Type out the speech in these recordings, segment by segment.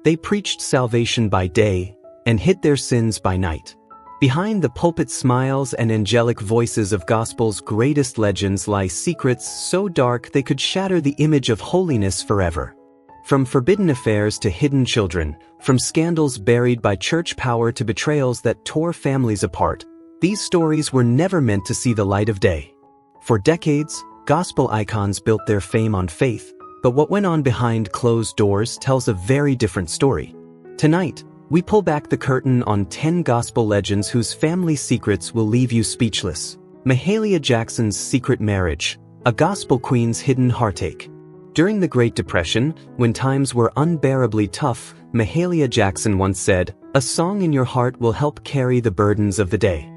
They preached salvation by day and hid their sins by night. Behind the pulpit smiles and angelic voices of gospel's greatest legends lie secrets so dark they could shatter the image of holiness forever. From forbidden affairs to hidden children, from scandals buried by church power to betrayals that tore families apart, these stories were never meant to see the light of day. For decades, gospel icons built their fame on faith, but what went on behind closed doors tells a very different story. Tonight, we pull back the curtain on 10 gospel legends whose family secrets will leave you speechless. Mahalia Jackson's secret marriage, a gospel queen's hidden heartache. During the Great Depression, when times were unbearably tough, Mahalia Jackson once said, "A song in your heart will help carry the burdens of the day."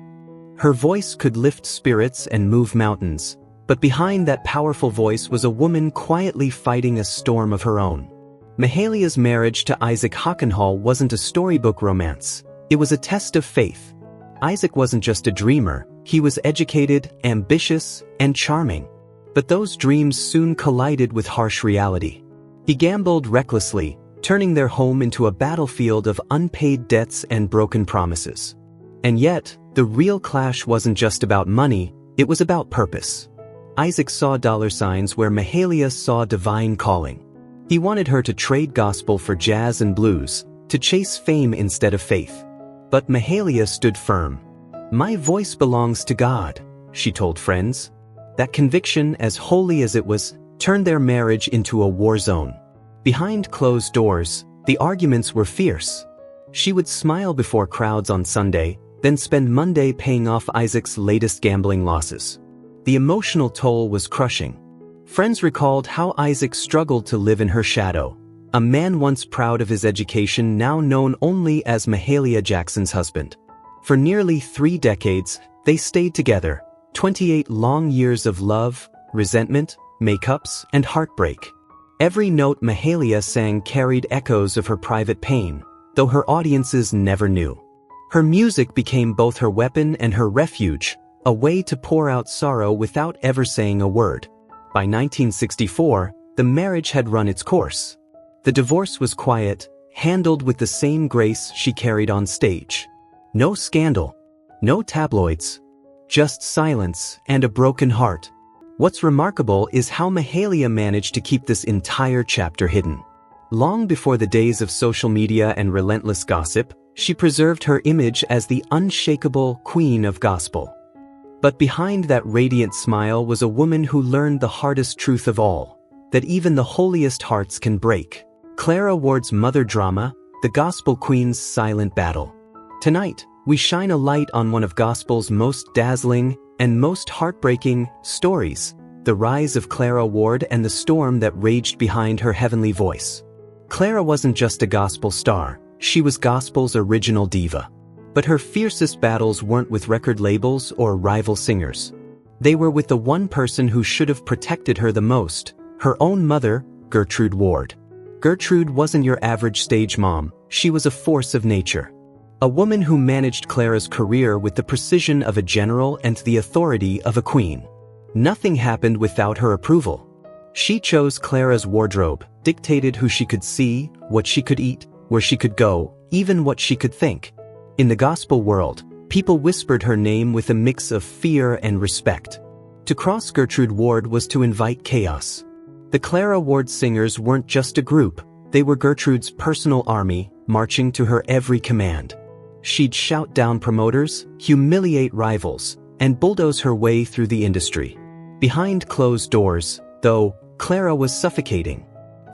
Her voice could lift spirits and move mountains, but behind that powerful voice was a woman quietly fighting a storm of her own. Mahalia's marriage to Isaac Hockenhall wasn't a storybook romance. It was a test of faith. Isaac wasn't just a dreamer, he was educated, ambitious, and charming. But those dreams soon collided with harsh reality. He gambled recklessly, turning their home into a battlefield of unpaid debts and broken promises. And yet, the real clash wasn't just about money, it was about purpose. Isaac saw dollar signs where Mahalia saw divine calling. He wanted her to trade gospel for jazz and blues, to chase fame instead of faith. But Mahalia stood firm. "My voice belongs to God," she told friends. That conviction, as holy as it was, turned their marriage into a war zone. Behind closed doors, the arguments were fierce. She would smile before crowds on Sunday, then spend Monday paying off Isaac's latest gambling losses. The emotional toll was crushing. Friends recalled how Isaac struggled to live in her shadow. A man once proud of his education, now known only as Mahalia Jackson's husband. For nearly 3 decades, they stayed together. 28 long years of love, resentment, makeups, and heartbreak. Every note Mahalia sang carried echoes of her private pain, though her audiences never knew. Her music became both her weapon and her refuge, a way to pour out sorrow without ever saying a word. By 1964, the marriage had run its course. The divorce was quiet, handled with the same grace she carried on stage. No scandal, no tabloids, just silence and a broken heart. What's remarkable is how Mahalia managed to keep this entire chapter hidden. Long before the days of social media and relentless gossip, she preserved her image as the unshakable queen of gospel. But behind that radiant smile was a woman who learned the hardest truth of all, that even the holiest hearts can break. Clara Ward's mother drama, the gospel queen's silent battle. Tonight, we shine a light on one of gospel's most dazzling and most heartbreaking stories, the rise of Clara Ward and the storm that raged behind her heavenly voice. Clara wasn't just a gospel star, she was gospel's original diva. But her fiercest battles weren't with record labels or rival singers. They were with the one person who should have protected her the most, her own mother, Gertrude Ward. Gertrude wasn't your average stage mom, she was a force of nature. A woman who managed Clara's career with the precision of a general and the authority of a queen. Nothing happened without her approval. She chose Clara's wardrobe, dictated who she could see, what she could eat, where she could go, even what she could think. In the gospel world, people whispered her name with a mix of fear and respect. To cross Gertrude Ward was to invite chaos. The Clara Ward singers weren't just a group, they were Gertrude's personal army, marching to her every command. She'd shout down promoters, humiliate rivals, and bulldoze her way through the industry. Behind closed doors, though, Clara was suffocating.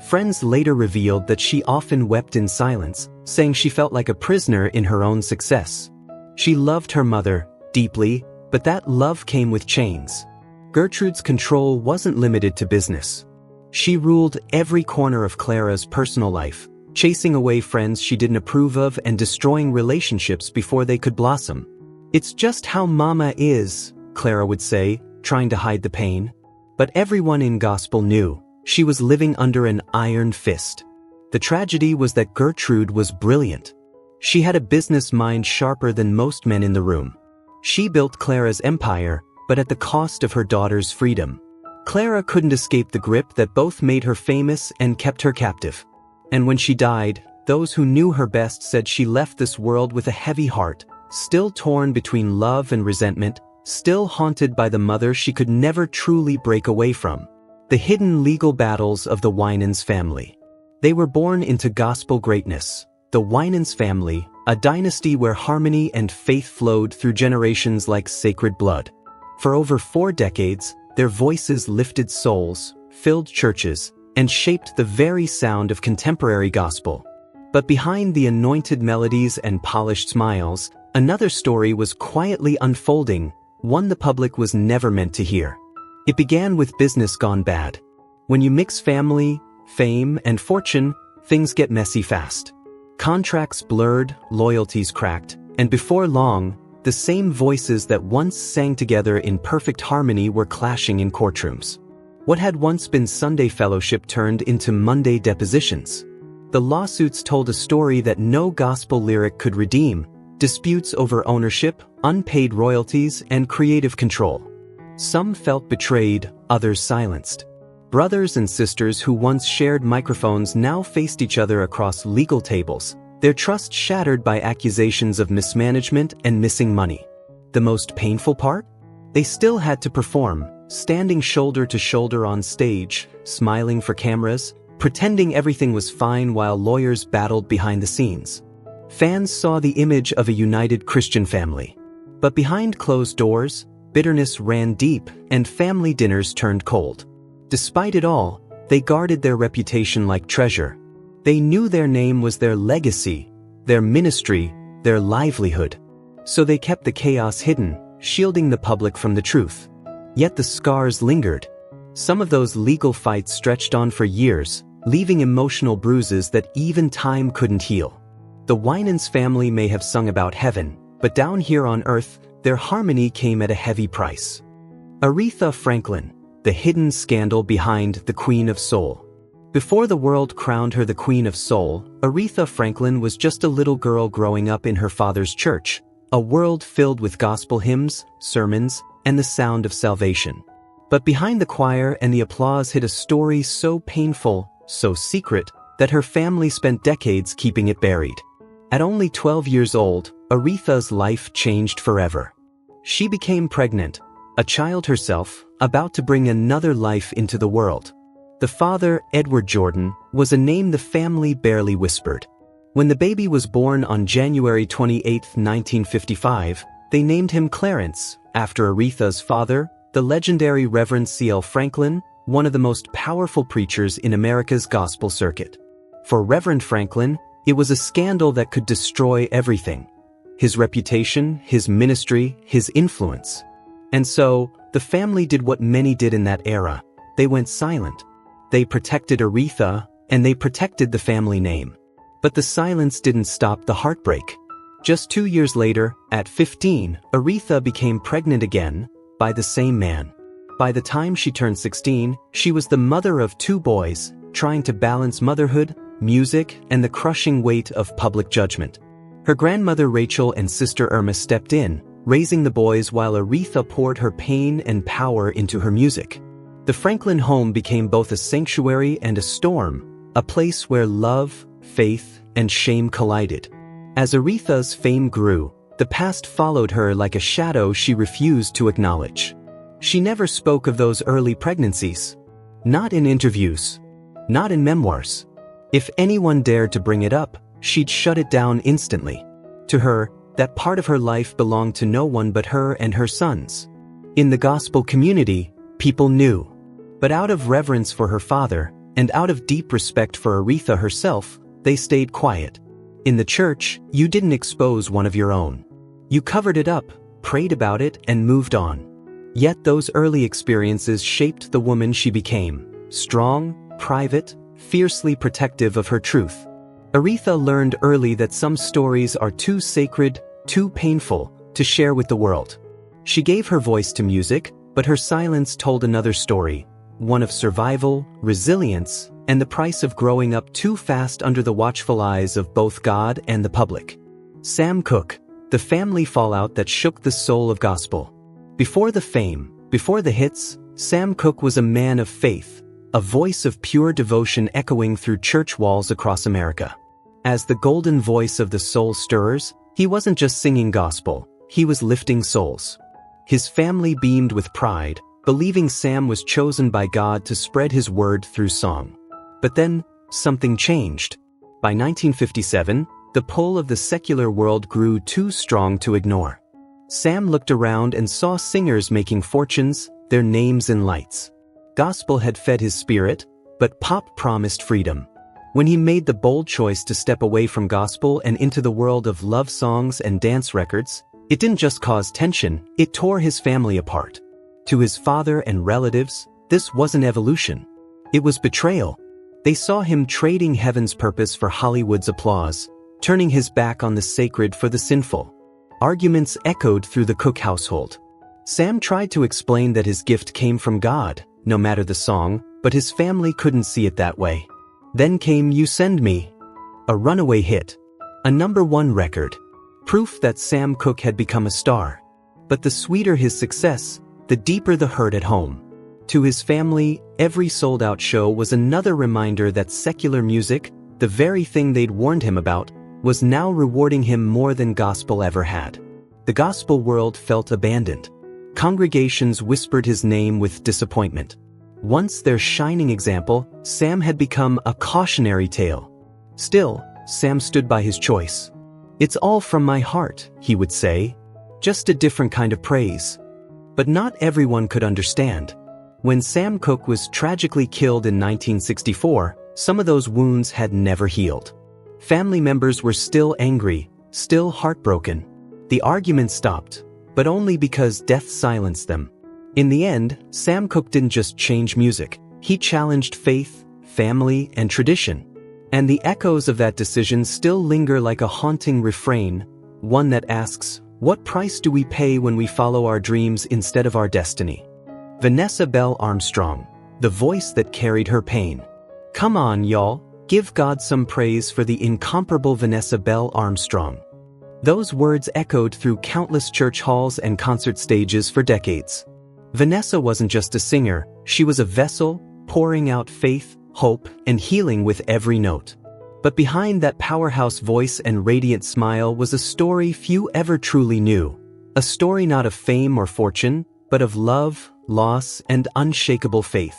Friends later revealed that she often wept in silence, saying she felt like a prisoner in her own success. She loved her mother deeply, but that love came with chains. Gertrude's control wasn't limited to business. She ruled every corner of Clara's personal life, chasing away friends she didn't approve of and destroying relationships before they could blossom. "It's just how Mama is," Clara would say, trying to hide the pain. But everyone in gospel knew she was living under an iron fist. The tragedy was that Gertrude was brilliant. She had a business mind sharper than most men in the room. She built Clara's empire, but at the cost of her daughter's freedom. Clara couldn't escape the grip that both made her famous and kept her captive. And when she died, Those who knew her best said she left this world with a heavy heart, still torn between love and resentment, still haunted by the mother she could never truly break away from. The hidden legal battles of the Winans family. They were born into gospel greatness. The Winans family, a dynasty where harmony and faith flowed through generations like sacred blood. For over 4 decades, their voices lifted souls, filled churches, and shaped the very sound of contemporary gospel. But behind the anointed melodies and polished smiles, another story was quietly unfolding, one the public was never meant to hear. It began with business gone bad. When you mix family, fame, and fortune, things get messy fast. Contracts blurred, loyalties cracked, and before long, the same voices that once sang together in perfect harmony were clashing in courtrooms. What had once been Sunday fellowship turned into Monday depositions. The lawsuits told a story that no gospel lyric could redeem: disputes over ownership, unpaid royalties, and creative control. Some felt betrayed, others silenced. Brothers and sisters who once shared microphones now faced each other across legal tables, their trust shattered by accusations of mismanagement and missing money. The most painful part? They still had to perform, standing shoulder to shoulder on stage, smiling for cameras, pretending everything was fine while lawyers battled behind the scenes. Fans saw the image of a united Christian family. But behind closed doors, bitterness ran deep and family dinners turned cold. Despite it all, they guarded their reputation like treasure. They knew their name was their legacy, their ministry, their livelihood. So they kept the chaos hidden, shielding the public from the truth. Yet the scars lingered. Some of those legal fights stretched on for years, leaving emotional bruises that even time couldn't heal. The Winans family may have sung about heaven, but down here on earth, their harmony came at a heavy price. Aretha Franklin, the hidden scandal behind the Queen of Soul. Before the world crowned her the Queen of Soul, Aretha Franklin was just a little girl growing up in her father's church, a world filled with gospel hymns, sermons, and the sound of salvation. But behind the choir and the applause hid a story so painful, so secret, that her family spent decades keeping it buried. At only 12 years old, Aretha's life changed forever. She became pregnant, a child herself, about to bring another life into the world. The father, Edward Jordan, was a name the family barely whispered. When the baby was born on January 28, 1955, they named him Clarence, after Aretha's father, the legendary Reverend C.L. Franklin, one of the most powerful preachers in America's gospel circuit. For Reverend Franklin, it was a scandal that could destroy everything: his reputation, his ministry, his influence. And so, the family did what many did in that era. They went silent. They protected Aretha, and they protected the family name. But the silence didn't stop the heartbreak. Just 2 years later, at 15, Aretha became pregnant again, by the same man. By the time she turned 16, she was the mother of 2 boys, trying to balance motherhood, music, and the crushing weight of public judgment. Her grandmother Rachel and sister Irma stepped in, raising the boys while Aretha poured her pain and power into her music. The Franklin home became both a sanctuary and a storm, a place where love, faith, and shame collided. As Aretha's fame grew, the past followed her like a shadow she refused to acknowledge. She never spoke of those early pregnancies. Not in interviews. Not in memoirs. If anyone dared to bring it up, she'd shut it down instantly. To her, that part of her life belonged to no one but her and her sons. In the gospel community, people knew. But out of reverence for her father, and out of deep respect for Aretha herself, they stayed quiet. In the church, you didn't expose one of your own. You covered it up, prayed about it, and moved on. Yet those early experiences shaped the woman she became: strong, private, fiercely protective of her truth. Aretha learned early that some stories are too sacred, too painful, to share with the world. She gave her voice to music, but her silence told another story, one of survival, resilience, and the price of growing up too fast under the watchful eyes of both God and the public. Sam Cooke, the family fallout that shook the soul of gospel. Before the fame, before the hits, Sam Cooke was a man of faith, a voice of pure devotion echoing through church walls across America. As the golden voice of the soul stirrers, he wasn't just singing gospel, he was lifting souls. His family beamed with pride, believing Sam was chosen by God to spread his word through song. But then, something changed. By 1957, the pull of the secular world grew too strong to ignore. Sam looked around and saw singers making fortunes, their names in lights. Gospel had fed his spirit, but pop promised freedom. When he made the bold choice to step away from gospel and into the world of love songs and dance records, it didn't just cause tension, it tore his family apart. To his father and relatives, this wasn't evolution. It was betrayal. They saw him trading heaven's purpose for Hollywood's applause, turning his back on the sacred for the sinful. Arguments echoed through the Cook household. Sam tried to explain that his gift came from God, no matter the song, but his family couldn't see it that way. Then came You Send Me, a runaway hit, a #1 record, proof that Sam Cooke had become a star. But the sweeter his success, the deeper the hurt at home. To his family, every sold-out show was another reminder that secular music, the very thing they'd warned him about, was now rewarding him more than gospel ever had. The gospel world felt abandoned. Congregations whispered his name with disappointment. Once their shining example, Sam had become a cautionary tale. Still, Sam stood by his choice. "It's all from my heart," he would say. Just a different kind of praise. But not everyone could understand. When Sam Cooke was tragically killed in 1964, some of those wounds had never healed. Family members were still angry, still heartbroken. The argument stopped, but only because death silenced them. In the end, Sam Cooke didn't just change music, he challenged faith, family, and tradition. And the echoes of that decision still linger like a haunting refrain, one that asks, what price do we pay when we follow our dreams instead of our destiny? Vanessa Bell Armstrong, the voice that carried her pain. Come on, y'all, give God some praise for the incomparable Vanessa Bell Armstrong. Those words echoed through countless church halls and concert stages for decades. Vanessa wasn't just a singer, she was a vessel, pouring out faith, hope, and healing with every note. But behind that powerhouse voice and radiant smile was a story few ever truly knew. A story not of fame or fortune, but of love, loss, and unshakable faith.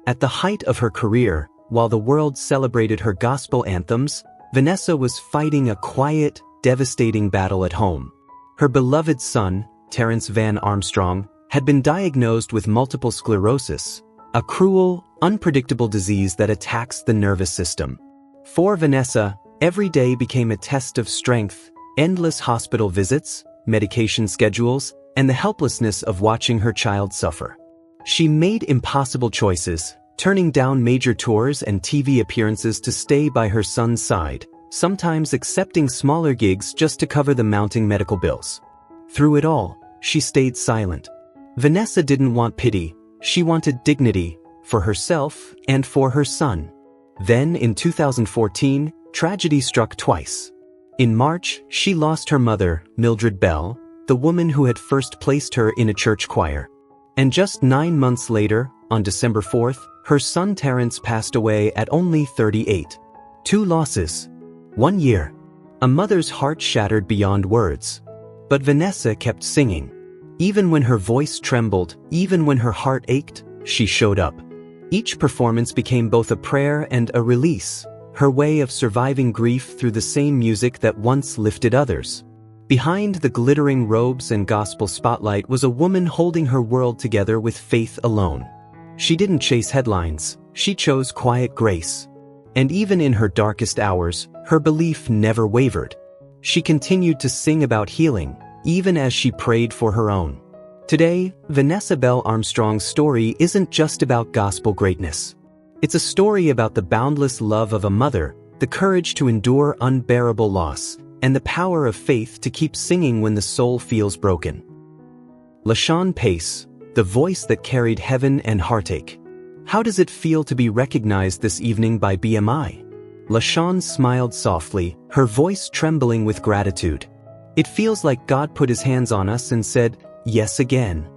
At the height of her career, while the world celebrated her gospel anthems, Vanessa was fighting a quiet, devastating battle at home. Her beloved son, Terrence Van Armstrong, had been diagnosed with multiple sclerosis, a cruel, unpredictable disease that attacks the nervous system. For Vanessa, every day became a test of strength, endless hospital visits, medication schedules, and the helplessness of watching her child suffer. She made impossible choices, turning down major tours and TV appearances to stay by her son's side, sometimes accepting smaller gigs just to cover the mounting medical bills. Through it all, she stayed silent. Vanessa didn't want pity, she wanted dignity, for herself and for her son. Then, in 2014, tragedy struck twice. In March, she lost her mother, Mildred Bell, the woman who had first placed her in a church choir. And just 9 months later, on December 4th, her son Terrence passed away at only 38. 2 losses. 1 year. A mother's heart shattered beyond words. But Vanessa kept singing. Even when her voice trembled, even when her heart ached, she showed up. Each performance became both a prayer and a release, her way of surviving grief through the same music that once lifted others. Behind the glittering robes and gospel spotlight was a woman holding her world together with faith alone. She didn't chase headlines, she chose quiet grace. And even in her darkest hours, her belief never wavered. She continued to sing about healing, even as she prayed for her own. Today, Vanessa Bell Armstrong's story isn't just about gospel greatness. It's a story about the boundless love of a mother, the courage to endure unbearable loss, and the power of faith to keep singing when the soul feels broken. LaShawn Pace, the voice that carried heaven and heartache. How does it feel to be recognized this evening by BMI? LaShawn smiled softly, her voice trembling with gratitude. It feels like God put his hands on us and said, yes again.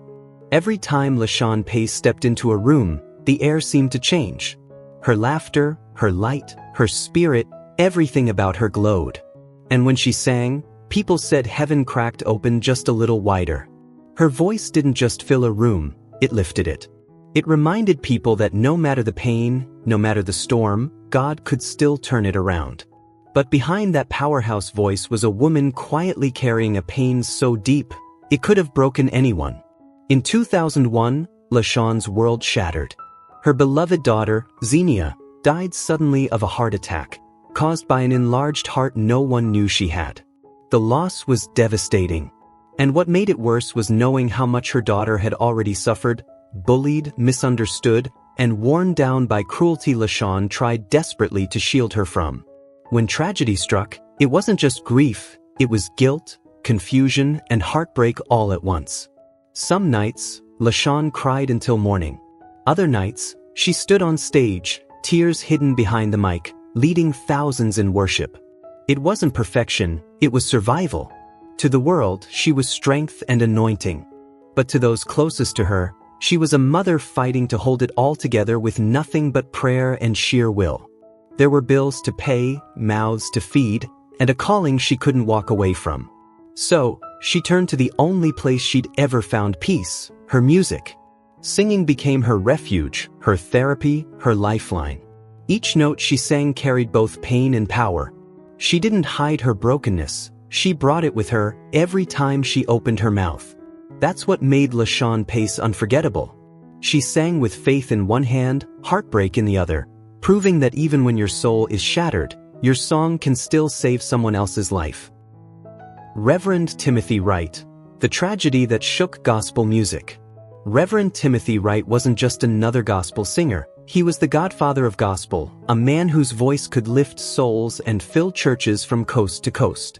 Every time LaShawn Pace stepped into a room, the air seemed to change. Her laughter, her light, her spirit, Everything about her glowed. And when she sang, people said heaven cracked open just a little wider. Her voice didn't just fill a room, it lifted it. It reminded people that no matter the pain, no matter the storm, God could still turn it around. But behind that powerhouse voice was a woman quietly carrying a pain so deep, it could have broken anyone. In 2001, LaShawn's world shattered. Her beloved daughter, Xenia, died suddenly of a heart attack, caused by an enlarged heart no one knew she had. The loss was devastating. And what made it worse was knowing how much her daughter had already suffered, bullied, misunderstood, and worn down by cruelty LaShawn tried desperately to shield her from. When tragedy struck, it wasn't just grief, it was guilt, confusion, and heartbreak all at once. Some nights, LaShawn cried until morning. Other nights, she stood on stage, tears hidden behind the mic, leading thousands in worship. It wasn't perfection, it was survival. To the world, she was strength and anointing. But to those closest to her, she was a mother fighting to hold it all together with nothing but prayer and sheer will. There were bills to pay, mouths to feed, and a calling she couldn't walk away from. So, she turned to the only place she'd ever found peace, her music. Singing became her refuge, her therapy, her lifeline. Each note she sang carried both pain and power. She didn't hide her brokenness, she brought it with her every time she opened her mouth. That's what made LaShawn Pace unforgettable. She sang with faith in one hand, heartbreak in the other, proving that even when your soul is shattered, your song can still save someone else's life. Reverend Timothy Wright, the tragedy that shook gospel music. Reverend Timothy Wright wasn't just another gospel singer, he was the godfather of gospel, a man whose voice could lift souls and fill churches from coast to coast.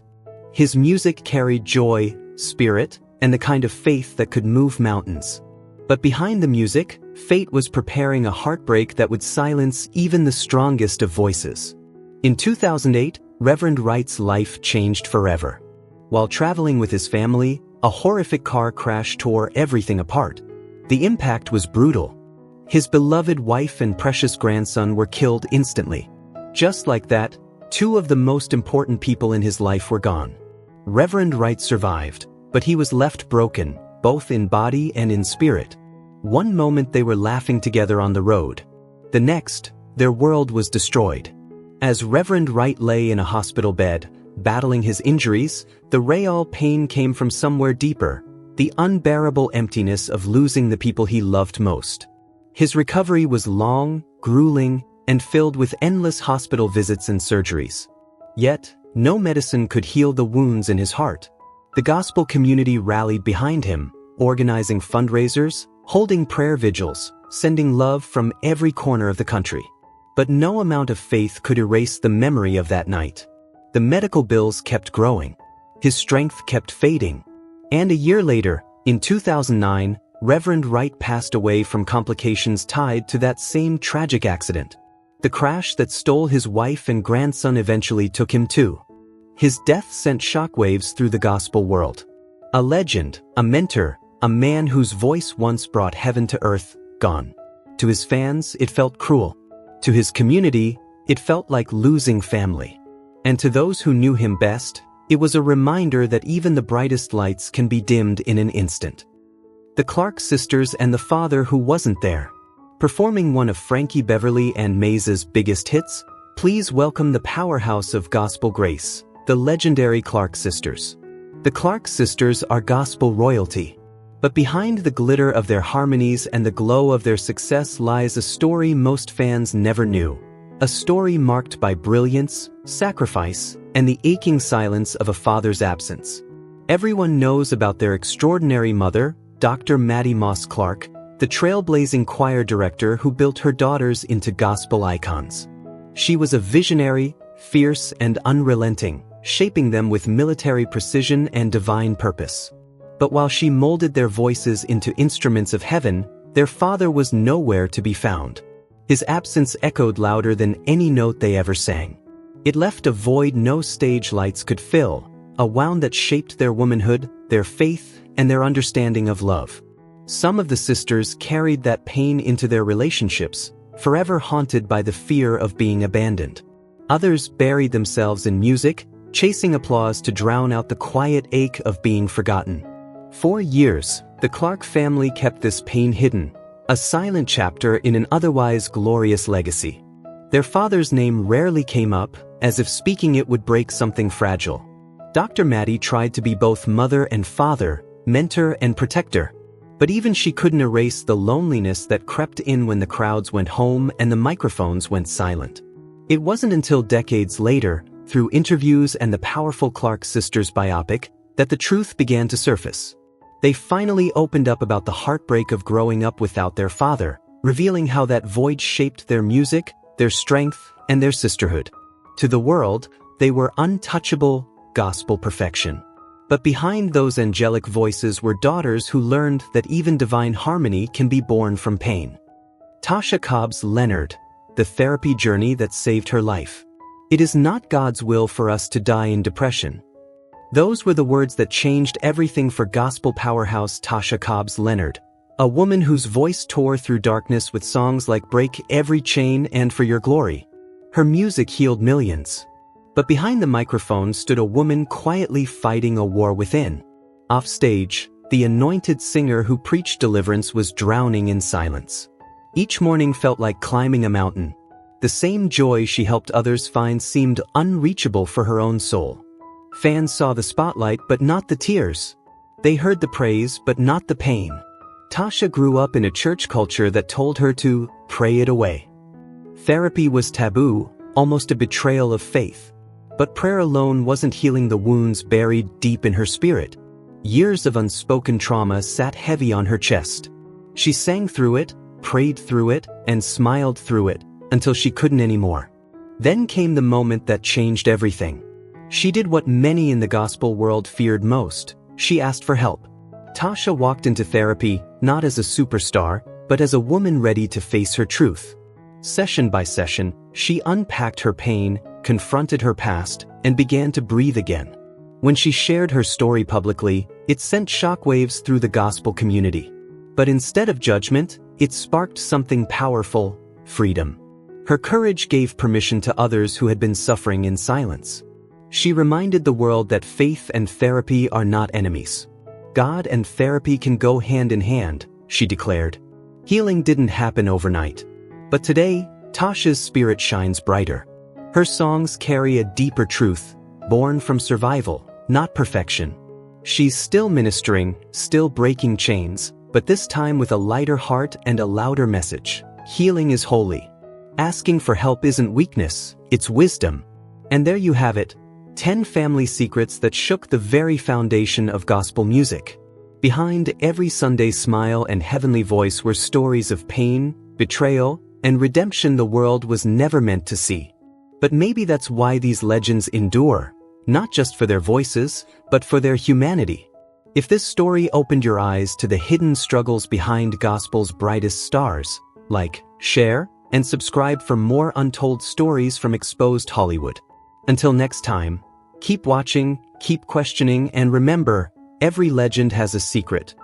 His music carried joy, spirit, and the kind of faith that could move mountains. But behind the music, fate was preparing a heartbreak that would silence even the strongest of voices. In 2008, Reverend Wright's life changed forever. While traveling with his family, a horrific car crash tore everything apart. The impact was brutal. His beloved wife and precious grandson were killed instantly. Just like that, two of the most important people in his life were gone. Reverend Wright survived, but he was left broken, both in body and in spirit. One moment they were laughing together on the road. The next, their world was destroyed. As Reverend Wright lay in a hospital bed, battling his injuries, the real pain came from somewhere deeper, the unbearable emptiness of losing the people he loved most. His recovery was long, grueling, and filled with endless hospital visits and surgeries. Yet, no medicine could heal the wounds in his heart. The gospel community rallied behind him, organizing fundraisers, holding prayer vigils, sending love from every corner of the country. But no amount of faith could erase the memory of that night. The medical bills kept growing. His strength kept fading. And a year later, in 2009, Reverend Wright passed away from complications tied to that same tragic accident. The crash that stole his wife and grandson eventually took him too. His death sent shockwaves through the gospel world. A legend, a mentor, a man whose voice once brought heaven to earth, gone. To his fans, it felt cruel. To his community, it felt like losing family. And to those who knew him best, it was a reminder that even the brightest lights can be dimmed in an instant. The Clark sisters and the father who wasn't there. Performing one of Frankie Beverly and Maze's biggest hits, please welcome the powerhouse of gospel grace, the legendary Clark sisters. The Clark sisters are gospel royalty. But behind the glitter of their harmonies and the glow of their success lies a story most fans never knew. A story marked by brilliance, sacrifice, and the aching silence of a father's absence. Everyone knows about their extraordinary mother, Dr. Mattie Moss Clark, the trailblazing choir director who built her daughters into gospel icons. She was a visionary, fierce, and unrelenting, shaping them with military precision and divine purpose. But while she molded their voices into instruments of heaven, their father was nowhere to be found. His absence echoed louder than any note they ever sang. It left a void no stage lights could fill, a wound that shaped their womanhood, their faith, and their understanding of love. Some of the sisters carried that pain into their relationships, forever haunted by the fear of being abandoned. Others buried themselves in music, chasing applause to drown out the quiet ache of being forgotten. For years, the Clark family kept this pain hidden, a silent chapter in an otherwise glorious legacy. Their father's name rarely came up, as if speaking it would break something fragile. Dr. Maddie tried to be both mother and father, mentor and protector. But even she couldn't erase the loneliness that crept in when the crowds went home and the microphones went silent. It wasn't until decades later, through interviews and the powerful Clark sisters biopic, that the truth began to surface. They finally opened up about the heartbreak of growing up without their father, revealing how that void shaped their music, their strength, and their sisterhood. To the world, they were untouchable, gospel perfection. But behind those angelic voices were daughters who learned that even divine harmony can be born from pain. Tasha Cobbs Leonard, the therapy journey that saved her life. It is not God's will for us to die in depression. Those were the words that changed everything for gospel powerhouse Tasha Cobbs Leonard, a woman whose voice tore through darkness with songs like Break Every Chain and For Your Glory. Her music healed millions. But behind the microphone stood a woman quietly fighting a war within. Off stage, the anointed singer who preached deliverance was drowning in silence. Each morning felt like climbing a mountain. The same joy she helped others find seemed unreachable for her own soul. Fans saw the spotlight but not the tears. They heard the praise but not the pain. Tasha grew up in a church culture that told her to pray it away. Therapy was taboo, almost a betrayal of faith. But prayer alone wasn't healing the wounds buried deep in her spirit. Years of unspoken trauma sat heavy on her chest. She sang through it, prayed through it, and smiled through it, until she couldn't anymore. Then came the moment that changed everything. She did what many in the gospel world feared most. She asked for help. Tasha walked into therapy, not as a superstar, but as a woman ready to face her truth. Session by session, she unpacked her pain, confronted her past, and began to breathe again. When she shared her story publicly, it sent shockwaves through the gospel community. But instead of judgment, it sparked something powerful: freedom. Her courage gave permission to others who had been suffering in silence. She reminded the world that faith and therapy are not enemies. God and therapy can go hand in hand, she declared. Healing didn't happen overnight. But today, Tasha's spirit shines brighter. Her songs carry a deeper truth, born from survival, not perfection. She's still ministering, still breaking chains, but this time with a lighter heart and a louder message. Healing is holy. Asking for help isn't weakness, it's wisdom. And there you have it, 10 family secrets that shook the very foundation of gospel music. Behind every Sunday smile and heavenly voice were stories of pain, betrayal, and redemption the world was never meant to see. But maybe that's why these legends endure, not just for their voices, but for their humanity. If this story opened your eyes to the hidden struggles behind gospel's brightest stars, like, share, and subscribe for more untold stories from exposed Hollywood. Until next time, keep watching, keep questioning, and remember, every legend has a secret,